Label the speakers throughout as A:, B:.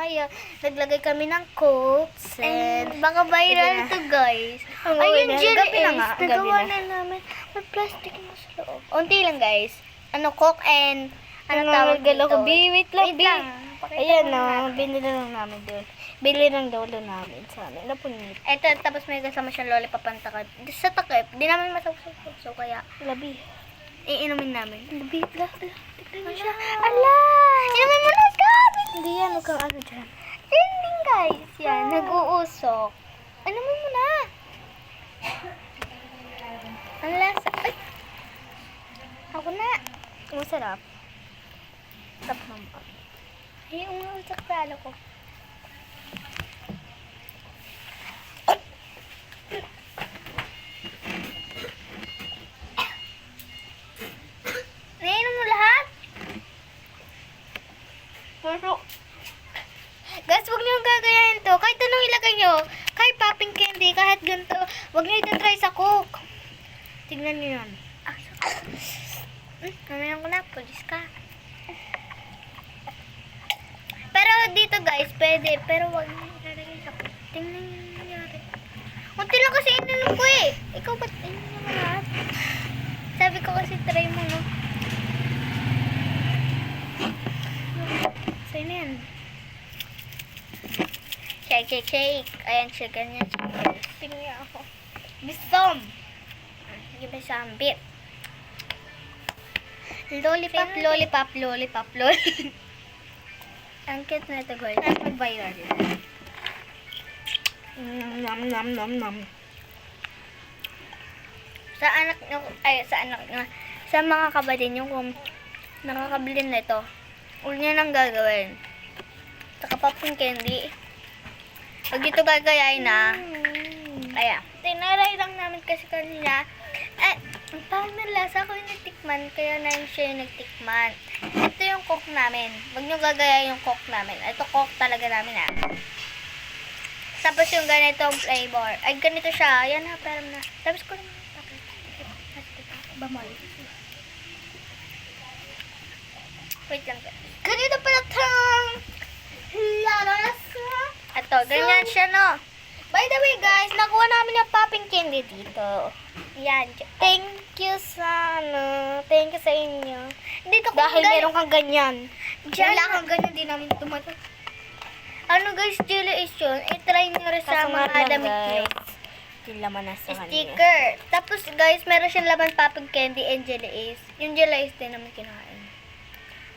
A: tayo. Naglagay kami ng quotes. And
B: baka viral to, guys.
A: Ayun,
B: Gabi
A: jelly
B: na
A: is.
B: nga.
A: Nagawa
B: Gabi
A: na namin. May plastic na sa loob. Unti lang, guys. Coke and
B: Ano
A: tawag
B: tawag
A: dito?
B: ko? Wait lang,
A: Wait lang. Pakita
B: Ayan
A: mo
B: na,
A: natin.
B: binili lang namin doon. Bili ng lolo namin sa amin. Napunit.
A: Ito, tapos may kasama siyang lollipop ang takip. Sa takip, di namin masasok. So, kaya,
B: Labi.
A: iinumin namin.
B: Labi. Tignan mo siya.
A: Ala! Inumin mo na, Gabi!
B: Hindi yan. Huwag kang ano dyan.
A: Yan din, guys. Yan, nag-uusok. Inumin mo na. Ang lasa. Ay! Ako na.
B: Masarap. Sarap naman.
A: Ay, umuusok sa ano ko. Nainom mo lahat? Guys, huwag niyong gagayahin to. Kahit anong ilagay niyo. Kahit popping candy, kahit ganito. Huwag niyo ito-try sa Coke. Tignan niyo yun. Namayan ko na. Pulis ka. Pero dito guys, pwede. Pero huwag niyo ilalagay sa Coke. Tingnan niyo yung nangyari. Kunti lang kasi ininom ko eh. Ikaw ba't ininom mo lahat? Sabi ko kasi try mo, no? Sa'yo na yan. Shake. Ayan siya, ganyan siya. Tingnan ako. Bisom! Give me some bit. Lollipop. Ang cute na ito, guys. Ang viral.
B: Nam.
A: Sa mga kabadin nyo, kung nakakabili na ito, huwag nyo nang gagawin. Saka popcorn candy. Pag ito gagayain na, kaya, tinaray lang namin kasi kanina, ang pangit na lasa ko yung natikman, kaya na siya yung nagtikman. Ito yung coke namin. Huwag nyo gagayain yung coke namin. Ito coke talaga namin Tapos yung ganitong flavor. Ay, ganito siya. Yan na, pero na. Tapos ko naman. Bamol. Wait lang. Ganito pala tang lalasa. Ito, ganyan siya, no? By the way, guys, nakuha namin yung popping candy dito. Yan.
B: Thank you sa inyo.
A: Dito ko
B: Dahil meron kang ganyan.
A: Wala kang ganyan, di namin tumatak. Guys, jelly is yun. I-try nyo rin sa
B: Kaso nga
A: mga
B: lang,
A: damit nyo.
B: Yung laman na sa kanya.
A: Sticker. Tapos, guys, meron siyang laman popping candy and jelly ace. Yung jelly ace din naman kinain.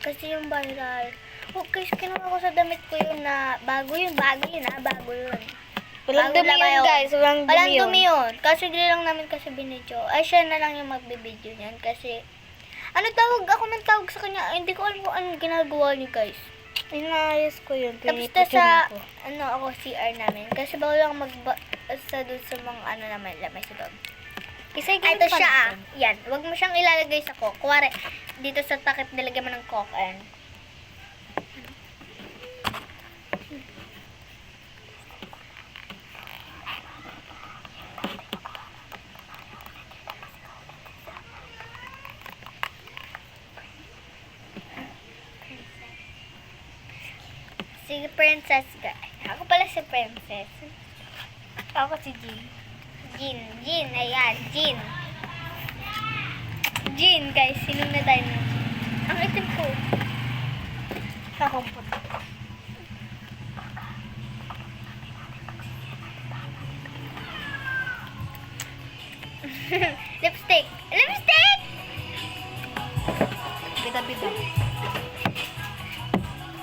A: Kasi yung viral. Oh, guys, kinuha ko sa damit ko yun na bago yun. Bago yun.
B: Walang
A: Bago
B: dumi
A: labay
B: yun,
A: ako.
B: guys. Walang
A: Dumi yun. Kasi hindi lang namin kasi binidyo. Ay, siya na lang yung magbibidyo niyan. Kasi, ako ng tawag sa kanya. Hindi ko alam kung anong ginagawa niyo, guys.
B: Inayos ko yun.
A: Tapos
B: Pinipicture
A: sa,
B: ko.
A: CR namin. Kasi bawal lang sa doon sa mga naman, lamay sa loob. Ito siya, Yan. Huwag mo siyang ilalagay sa coke. Kuwari, dito sa takip, nilagyan mo ng coke, Si Princess, guys. Ako pala si Princess.
B: Ako si Jean.
A: Ayan, Jean, guys. Sino na tayo na? Ang itim ko.
B: Sa kompot.
A: Lipstick!
B: Bida.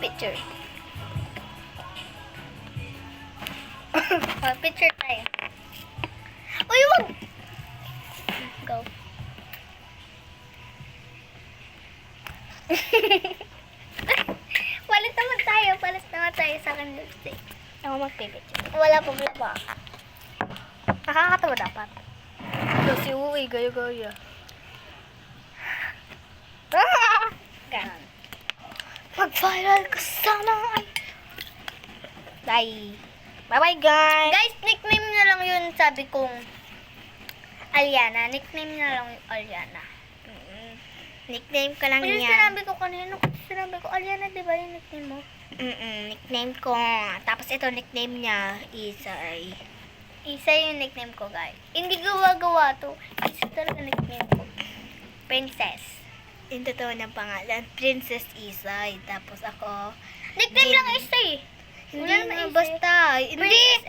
A: Picture. Picture tayo. Uy, wag! Go. Palit naman tayo sa akin lipstick.
B: Ako magpipicture.
A: Wala pa.
B: Nakakatawa dapat. Ito si Uy, gaya-gaya.
A: Ganon.
B: Mag-viral ka sana. Bye. Bye-bye, guys.
A: Guys, nickname na lang yun, sabi kong Aliana. Nickname na lang yung Aliana.
B: Nickname ka lang
A: Pero
B: yan.
A: sinabi ko kanina, Aliana, di ba yung nickname mo?
B: Nickname ko. Tapos ito nickname niya, Isay.
A: Isa yung nickname ko, guys. Hindi gawa-gawa to. Isa talaga nickname ko. Princess.
B: Yung totoo ng pangalan, Princess Isay. Tapos ako,
A: Nickname
B: Jin.
A: lang isa eh.
B: hindi
A: Wala
B: na,
A: naman isa.
B: basta. Hindi.
A: Princess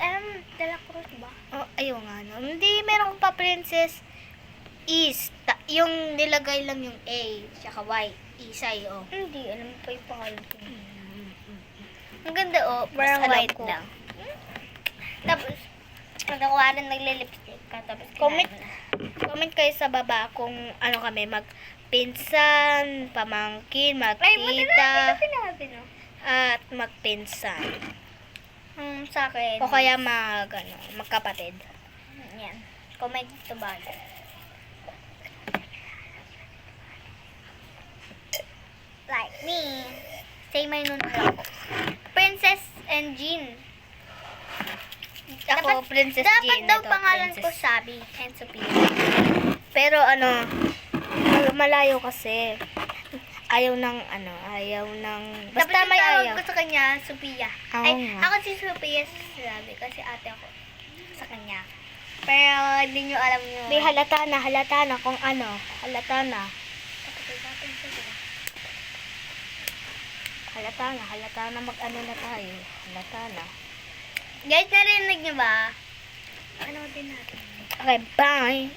A: De La Cruz ba?
B: Oh, ayaw nga no. Hindi, meron pa Princess yung nilagay lang yung A, tsaka Y. Isay, oh.
A: Hindi, alam mo pa yung pangalan ko. Ang ganda oh, parang
B: Mas alam
A: white
B: ko.
A: lang. Tapos, nagkakuha rin nagle-lipstick ka, tapos
B: Comment.
A: kinain na.
B: Comment kayo sa baba kung ano kami, magpinsan, pamangkin,
A: Ay, buti na
B: magtita,
A: sinabi, no?
B: at magpinsan.
A: Sa akin.
B: O kaya magkapatid.
A: Yan. Comment to bag. Like me. Say my nun ako. Princess and Jean.
B: Ako, Princess
A: Dapat
B: Jean.
A: daw
B: Ito,
A: pangalan ko
B: Princess.
A: Sabi and Sophia.
B: Pero malayo kasi. Ayaw ng basta
A: Tapos
B: may
A: yung tawag
B: ayaw.
A: ko sa kanya, Sophia.
B: Oo
A: Ay,
B: nga.
A: ako si Sophia Sabi kasi ate ako sa kanya. Pero hindi nyo alam yun.
B: May halata na kung ano. Halata na. Halata na mag-ano na tayo. Halata na.
A: Guys, narinig nyo ba? Ano din natin?
B: Okay, bye!